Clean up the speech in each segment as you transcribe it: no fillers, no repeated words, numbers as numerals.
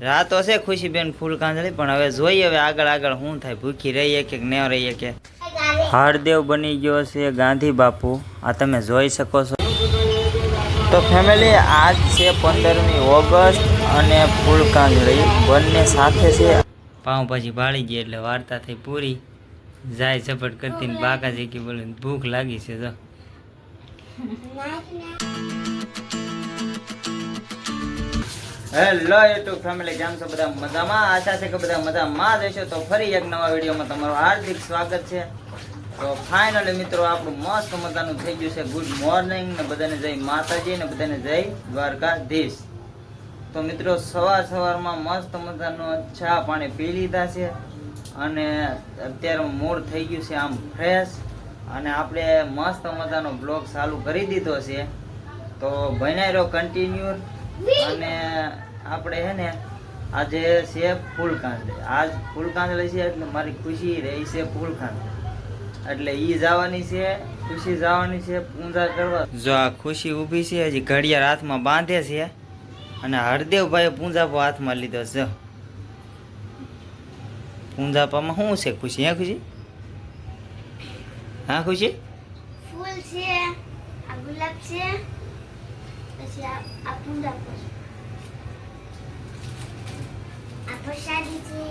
રાતો છે ખુશીબેન ફૂલ કાંદળી, પણ હવે જોઈએ હવે આગળ આગળ શું થાય, ભૂખી રહીએ કે ન રહીએ કે. હરદેવ બની ગયો છે ગાંધી બાપુ, આ તમે જોઈ શકો છો. તો ફેમિલી આજ છે 15મી ઓગસ્ટ અને ફૂલ કાંદળી બંને સાથે છે. પાઉંભાજી ભાળી ગઈ એટલે વાર્તા થઈ પૂરી. જાય ઝપટ કરતી બાકાજી કે બોલે ભૂખ લાગી છે. જો હેલો યુટ્યુબ ફેમિલી, કેમ છો બધા? મજામાં? આશા છે કે બધા મજામાં જ હશો. તો ફરી એક નવા વિડીયોમાં તમારું હાર્દિક સ્વાગત છે. તો ફાઇનલી મિત્રો આપણું મસ્ત મજાનું થઈ ગયું છે ગુડ મોર્નિંગ ને બધાને જય માતાજી ને બધાને જય દ્વારકાધીશ. તો મિત્રો સવારમાં મસ્ત મજાનું ચા પાણી પી લીધા છે અને અત્યારે મૂડ થઈ ગયું છે આમ ફ્રેશ, અને આપણે મસ્ત મજાનો બ્લોગ ચાલુ કરી દીધો છે. તો બન્યા રહ્યો કન્ટિન્યુ. અને આપણે હે ને આજે છે ફૂલ કાંદળી. આજ ફૂલ કાંદળી છે એટલે મારી ખુશી રહી છે ફૂલ કાંદળી, એટલે ઈ જવાની છે, ખુશી જવાની છે પૂજા કરવા. જો આ ખુશી ઊભી છે, હજી ઘડિયાળ હાથમાં બાંધે છે, અને હરદેવભાઈએ પૂંજાપો હાથમાં લીધો છે. પૂંજાપામાં શું છે ખુશી? હે ખુશી? હા ખુશી? ફૂલ છે, આ ગુલાબ છે, પછી આ પૂંજાપો છે, આ પ્રસાદી છે.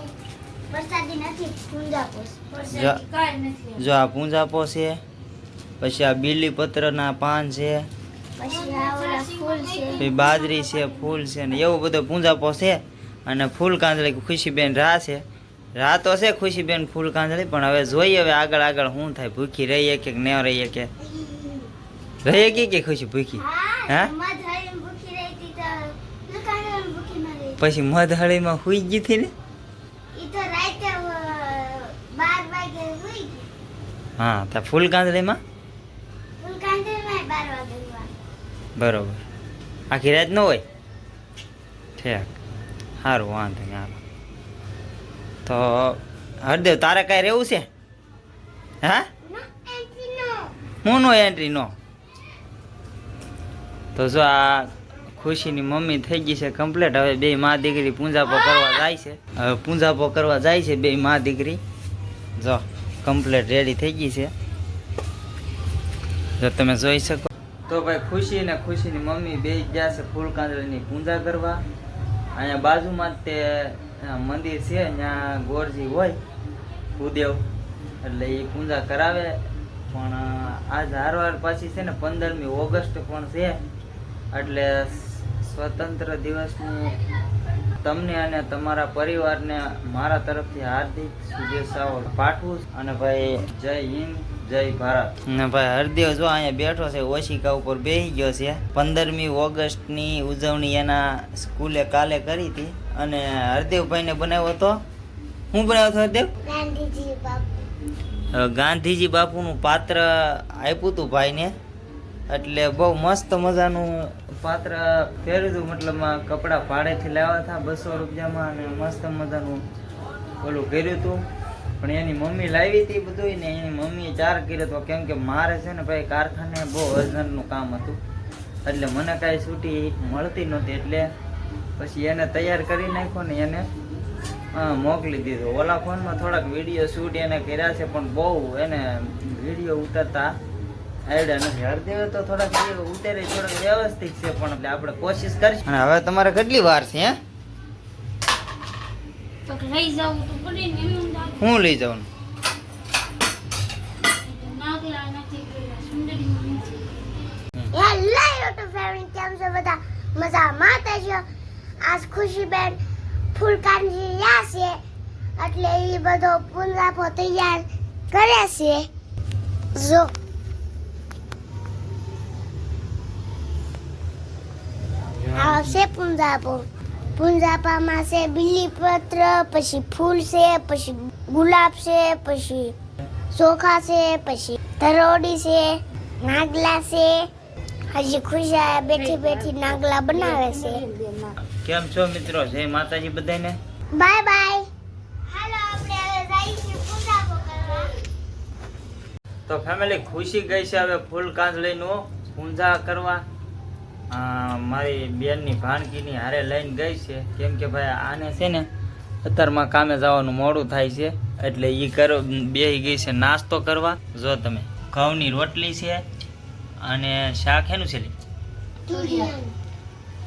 પ્રસાદી નથી, પૂંજાપો છે. પ્રસાદી કાંઈ નથી. જો આ પૂંજાપો છે, પછી આ બીલીપત્રના પાન છે, પછી આ ઓલા ફૂલ છે, પછી બાજરી છે, ફૂલ છે, ને એવું બધો પૂંજાપો છે. અને ફૂલ કાંદળી ખુશીબેન રાહ છે. રાહ તો છે ખુશીબેન ફૂલ કાંદળી, પણ હવે જોઈએ હવે આગળ આગળ શું થાય, ભૂખી રહીએ કે ન રહીએ કે. રહીએ કે ખુશી ભૂખી? હા, મધહળી ભૂખી રહી તો કાંદળી ભૂખી ન રહી. પછી મધહળીમાં હુઈ ગઈ હતી ને? ઈ તો રાતે 12 વાગે હુઈ ગઈ. હા, તો ફૂલ કાંદળીમાં ફૂલ કાંદળીમાં 12 વાગે હુવા. બરોબર. આખી રાત ન હોય? ઠેક, સારું, વાંધો નહીં. હાલો તો હરદેવ તારે કાંઈ રહેવું છે? હા, હું નો એન્ટ્રી નો. તો જો આ ખુશીની મમ્મી થઈ ગઈ છે કમ્પ્લીટ. હવે બે મા દીકરી પૂંજાપો કરવા જાય છે. હવે પૂંજાપો કરવા જાય છે બે મા દીકરી. જો કમ્પ્લીટ રેડી થઈ ગઈ છે, જો તમે જોઈ શકો. તો ભાઈ ખુશી ને ખુશીની મમ્મી બે ગયા છે ફૂલ કાંદળીની પૂજા કરવા. અહીંયા બાજુમાં જ તે મંદિર છે, ત્યાં ગોરજી હોય ભૂદેવ, એટલે એ પૂજા કરાવે. પણ આજ હારવાર પાછી છે ને 15મી ઓગસ્ટ પણ છે, એટલે સ્વતંત્ર દિવસની તમને અને તમારા પરિવારને મારા તરફથી હાર્દિક શુભેચ્છાઓ પાઠવું. અને ભાઈ જય હિન્દ, જય ભારત. ને ભાઈ હરદેવ જો અહીંયા બેઠો છે, ઓશિકા ઉપર બેસી ગયો છે. 15મી ઓગસ્ટની ઉજવણી એના સ્કૂલે કાલે કરી હતી, અને હરદેવભાઈને બનાવ્યો હતો. શું બનાવ્યો હતો હરદેવ? ગાંધીજી બાપુ. ગાંધીજી બાપુનું પાત્ર આપ્યું હતું ભાઈને, એટલે બહુ મસ્ત મજાનું પાત્ર પહેર્યું હતું. મતલબ કપડાં ભાડેથી લાવ્યા હતા 200 રૂપિયામાં, અને મસ્ત મજાનું ઓલું કર્યું હતું. પણ એની મમ્મી લાવી હતી બધું, ને એની મમ્મીએ ચાર કર્યો હતો. કેમ કે મારે છે ને ભાઈ કારખાને બહુ અર્જન્ટનું કામ હતું, એટલે મને કાંઈ છૂટી મળતી નહોતી, એટલે પછી એને તૈયાર કરી નાખ્યો ને એને મોકલી દીધો. ઓલા ફોનમાં થોડાક વિડીયો શૂટ એને કર્યા છે, પણ બહુ એને વિડીયો ઉતારતા આવડ્યા નથી. હરદેવે તો થોડાક વિડીયો ઉતારી થોડાક વ્યવસ્થિત છે, પણ એટલે આપણે કોશિશ કરીશું. અને હવે તમારે કેટલી વાર છે? હે, તો લઈ જાવું તો પડે ને. હું લઈ જાઉં? નાગલા નથી કર્યા, સુંદરીમાં નથી. હેલો યુટ્યુબ ફેમિલી, કેમ છો બધા? મજામાં જ છો? આજ ખુશીબેન ફૂલ કાંદળી યા છે, એટલે એ બધો પૂંજાપો તૈયાર કરે છે. જો આ છે પૂંજાપો. પૂંજાપામાં છે બીલીપત્ર, પછી ફૂલ છે, પછી ગુલાબ છે, પછી ચોખા છે, પછી તરોડી છે, નાગલા છે. હજી ખુશી બેઠી બેઠી નાગલા બનાવે છે. કેમ છો મિત્રો? જય માતાજી બધાને. Bye bye. હાલો આપણે હવે જઈશું પૂજાપો કરવા. તો ફેમિલી ખુશી ગઈ છે હવે ફૂલ કાંદળીનું પૂજા કરવા. મારી બેનની ભાણકીની હારે લઈને ગઈ છે, કેમ કે ભાઈ આને છે ને અત્યારમાં કામે જવાનું મોડું થાય છે, એટલે એ બેસી ગઈ છે નાસ્તો કરવા. જો તમે ઘઉંની રોટલી છે અને શાક એનું છે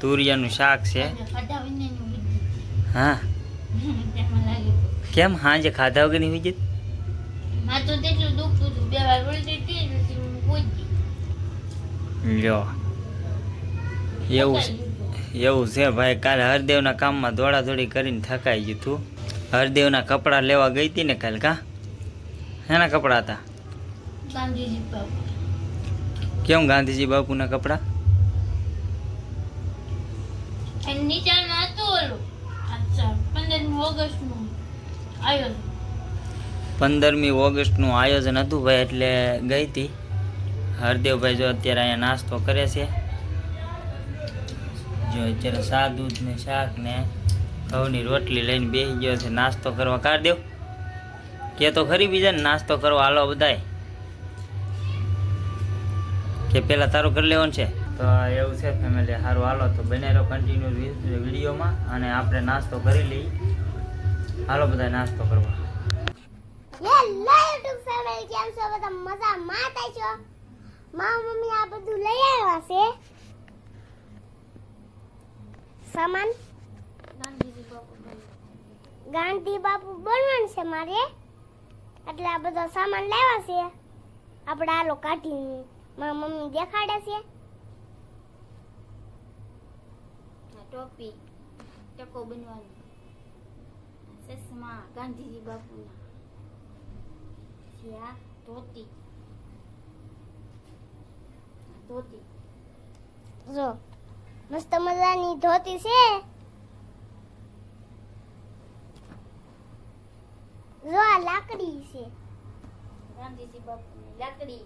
તુરિયાનું શાક છે. હા કેમ હાજે ખાધા વગર ની વિજિત? લ્યો એવું છે ભાઈ. કાલે હરદેવના કામમાં દોડાદોડી કરીને થકાઈ ગયું તું. હરદેવના કપડાં લેવા ગઈ હતી ને કાલે. કા એના કપડાં હતા? કેમ ગાંધીજી બાપુના કપડાં? 15મી ઓગસ્ટનું આયોજન હતું ભાઈ, એટલે ગઈ હતી. હરદેવભાઈ જો અત્યારે અહીંયા નાસ્તો કરે છે. જો અત્યારે સા દૂધ ને શાક ને ઘઉંની રોટલી લઈને બેસી ગયો છે નાસ્તો કરવા. કાઢ દેવ કે તો ખરી બીજાને નાસ્તો કરવા હાલો બધાય, કે પેલા તારું કરી લેવાનું છે? તો એવું છે ફેમિલી, સારું હાલો તો બને રહો કન્ટિન્યુ વિડીયોમાં, અને આપણે નાસ્તો કરી લઈએ. હાલો બધા નાસ્તો કરવા. હેલો યુટ્યુબ ફેમિલી, કેમ છો બધા? મજામાં છો? મમ્મી આ બધું લઈ આવ્યા છે સામાન. ગાંધી બાપુ બનવાનું છે મારે, એટલે આ બધો સામાન લાવ્યા છે. આપણે આલો કાઢી મારા મમ્મી દેખાડે છે. ટોપી ટકો બનવાનું, ચશ્મા ગાંધીજી બાપુના, ધોતી ધોતી જો મસ્ત મજાની ધોતી છે. જો આ લાકડી છે, ગાંધીજી બાપુની લાકડી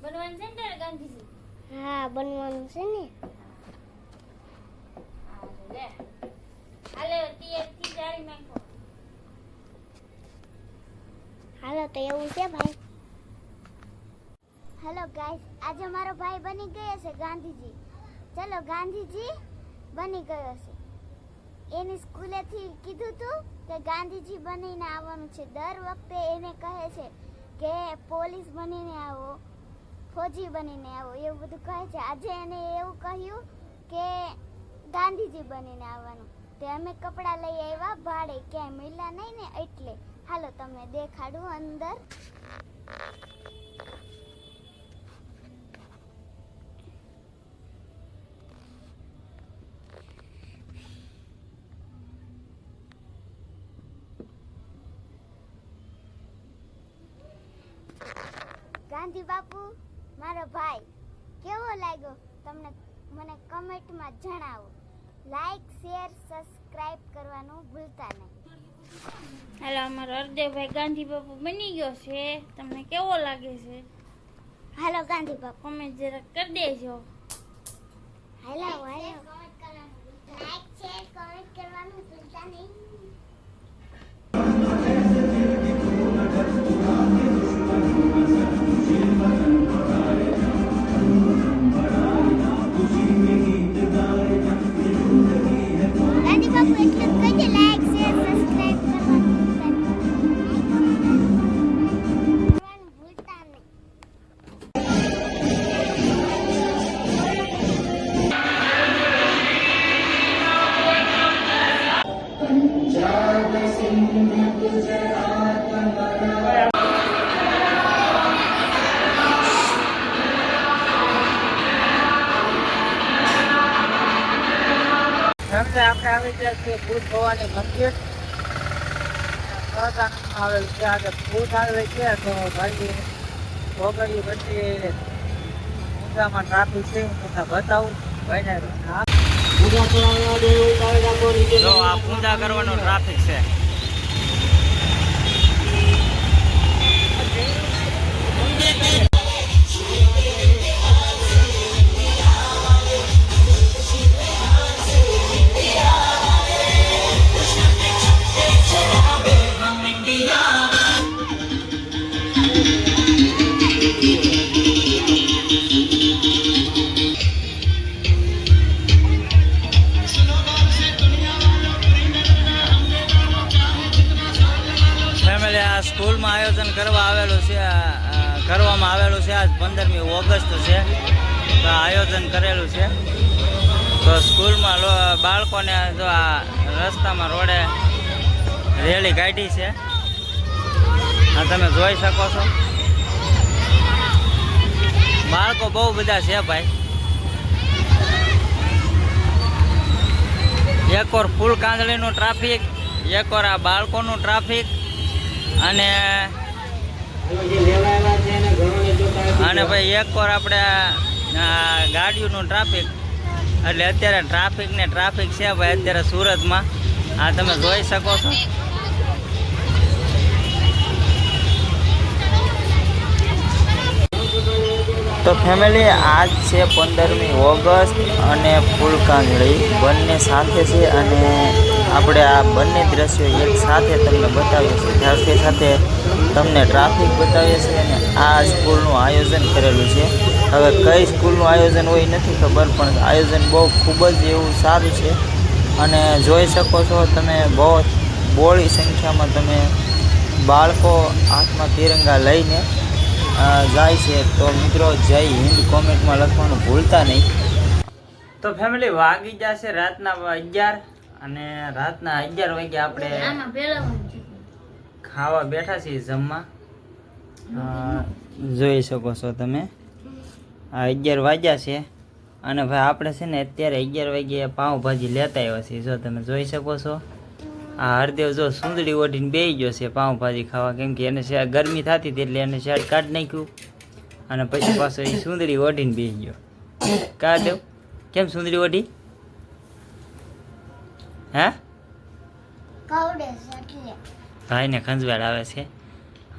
બનવાનું છે ને ગાંધીજી. હા બનવાનું છે ને. લે હાલે તીરથી જાળી નાખો. હાલો તો એવું છે ભાઈ. હેલો ગાઈસ, આજે મારો ભાઈ બની ગયો છે ગાંધીજી. ચલો ગાંધીજી બની ગયો છે. એની સ્કૂલેથી કીધું તું કે ગાંધીજી બનીને આવવાનું છે. દર વખતે એને કહે છે કે પોલીસ બનીને આવો, ફોજી બનીને આવો, એવું બધું કહે છે. આજે એને એવું કહ્યું કે ગાંધીજી બનીને આવવાનું. તે અમે કપડાં લઈ આવ્યા ભાડે, ક્યાંય મળ્યા નહીં ને એટલે. હાલો તમને દેખાડું અંદર. ગાંધી બાપુ મારો ભાઈ કેવો લાગ્યો તમને મને કમેન્ટમાં જણાવો. લાઈક શેર સબસ્ક્રાઇબ કરવાનું ભૂલતા નહીં. હાલો અમારો હરદેવભાઈ ગાંધી બાપુ બની ગયો છે. તમને કેવો લાગે છે? હાલો ગાંધી બાપુ કોમેન્ટ જરા કરી દેજો. હાલો લાઈક શેર કમેન્ટ કરવાનું ભૂલતા નહીં. ગાંધી બાપુ એટલું જ કહેજે, લાઈક શેર સબસ્ક્રાઇબ કરવાનું ભૂલતા નહીં. આપણે આવી ગયા છીએ ભૂત ભવાની મંદિર. આવેલ છે આગળ ભૂત આવે છે. તો ભાઈ છોકરીઓ બધી ઊંઝામાં ટ્રાફિક છે, હું તમને બતાવું. ભાઈને જો આ પૂજા કરવાનો ટ્રાફિક છે. આ સ્કૂલમાં આયોજન કરવામાં આવેલું છે. આજ 15મી ઓગસ્ટ છે, તો આયોજન કરેલું છે. તો સ્કૂલમાં બાળકોને જો આ રસ્તામાં રોડે રેલી કાઢી છે. આ તમે જોઈ શકો છો. બાળકો બહુ બધા છે ભાઈ. એક ઓર ફૂલ કાંદળીનું ટ્રાફિક, એક ઓર આ બાળકોનું ટ્રાફિક, અને ભાઈ એક ઓર આપણે ગાડીઓનું ટ્રાફિક. એટલે અત્યારે ટ્રાફિક છે ભાઈ અત્યારે સુરતમાં. આ તમે જોઈ શકો છો. તો ફેમિલી, આજ છે 15મી ઓગસ્ટ અને ફૂલ કાંદળી બંને સાથે છે, અને આપણે આ બંને દ્રશ્યો એક સાથે તમને બતાવીએ છીએ. સાથે સાથે તમને ટ્રાફિક બતાવીએ છીએ, અને આ સ્કૂલનું આયોજન કરેલું છે. હવે કઈ સ્કૂલનું આયોજન હોય નથી ખબર, પણ આયોજન બહુ ખૂબ જ એવું સારું છે. અને જોઈ શકો છો તમે, બહુ બોળી સંખ્યામાં તમે બાળકો હાથમાં તિરંગા લઈને જાય છે. તો મિત્રો, જય હિન્દ કોમેન્ટમાં લખવાનું ભૂલતા નહીં. તો ફેમિલી, વાગી જશે રાતના 11, અને રાતના 11 વાગે આપણે ખાવા બેઠા છીએ જમવા. જોઈ શકો છો તમે, આ 11 વાગ્યા છે, અને ભાઈ આપણે છે ને અત્યારે 11 વાગે પાઉંભાજી લેતા આવ્યા છીએ. જો તમે જોઈ શકો છો. આ હરદેવ જો સુંદડી ઓઢીને બેસી ગયો છે પાઉંભાજી ખાવા, કેમ કે એને ગરમી થતી હતી એટલે એને શેડ કાઢી નાખ્યું, અને પછી પાછો એ સુંદડી ઓઢીને બેસી ગયો. કા દેવ, કેમ સુંદડી ઓઢી? હે, ભાઈને ખંજવાળ આવે છે.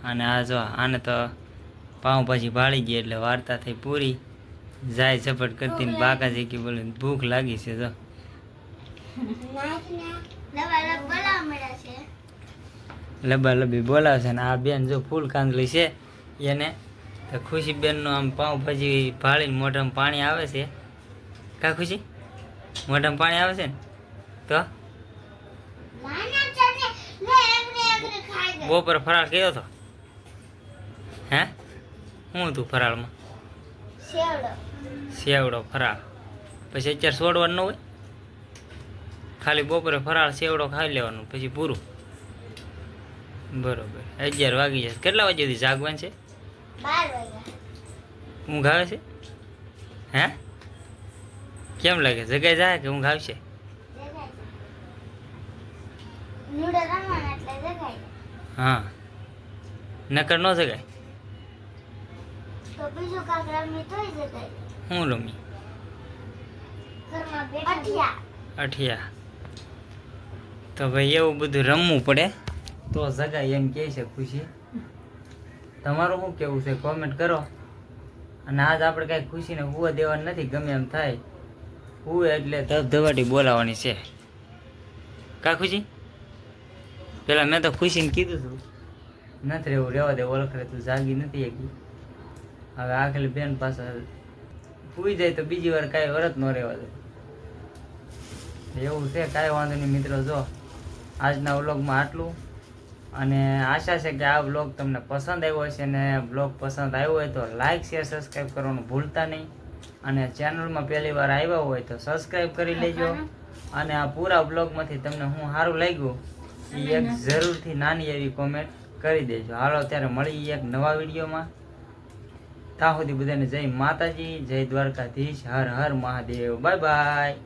અને આ જો આને તો પાઉંભાજી ભાળી ગઈ એટલે વાર્તા થઈ પૂરી. જાય ઝપટ કરતી ને બાકાજી કી બોલે ભૂખ લાગી છે. જો લબાલબી બોલાવશે, ને આ બેન જો ફૂલ કાંદલી છે એને તો ખુશી બેનનું આમ પાઉંભાજી ભાળીને મોઢામાં પાણી આવે છે. કા ખુશી, મોઢામાં પાણી આવે છે ને? તો બપોર ફરાળ કર્યો હતો? હે, શું હતું ફરાળમાં? સેવડો ફરાળ. પછી અત્યારે છોડવાનું ન હોય, ખાલી બપોરે ફરાળ સેવડો ખાઈ લેવાનું, પછી પૂરું. બરોબર. 11 વાગી જશે. કેટલા વાગ્યા સુધી જાગવાનું છે? 12 વાગ્યા. ઊંઘ આવે છે? હે, કેમ લાગે? જગાઈ જાય કે ઊંઘ આવશે? હા, નકર ન જગાય. હું રમી અઠિયા. તો ભાઈ એવું બધું રમવું પડે તો જગાય એમ કહે છે ખુશી. તમારું શું કેવું છે કોમેન્ટ કરો. અને આજ આપણે કાંઈ ખુશીને હુવા દેવાનું નથી. ગમે એમ થાય હુવે એટલે ધબધબાટી બોલાવવાની છે. કા ખુશી? પેલા મેં તો ખુશીને કીધું હતું નથી રહેવું, રહેવા દે, ઓળખરે તું જાગી નથી એકલી. હવે આખલી બેન પાસે સુઈ જાય તો બીજી વાર કાંઈ વરત ન રહેવા દે એવું છે. કાંઈ વાંધો નહીં મિત્રો. જો આજના વ્લોગમાં આટલું, અને આશા છે કે આ વ્લોગ તમને પસંદ આવ્યો હશે. ને વ્લોગ પસંદ આવ્યો હોય તો લાઇક, શેર, સબસ્ક્રાઈબ કરવાનું ભૂલતા નહીં. અને ચેનલમાં પહેલી વાર આવ્યા હોય તો સબસ્ક્રાઈબ કરી લેજો. અને આ પૂરા વ્લોગમાંથી તમને શું સારું લાગ્યું એ એક જરૂરથી નાની એવી કોમેન્ટ કરી દેજો. હાલો ત્યારે મળી એક નવા વિડીયોમાં. ત્યાં સુધી બધાને જય માતાજી, જય દ્વારકાધીશ, હર હર મહાદેવ. Bye by.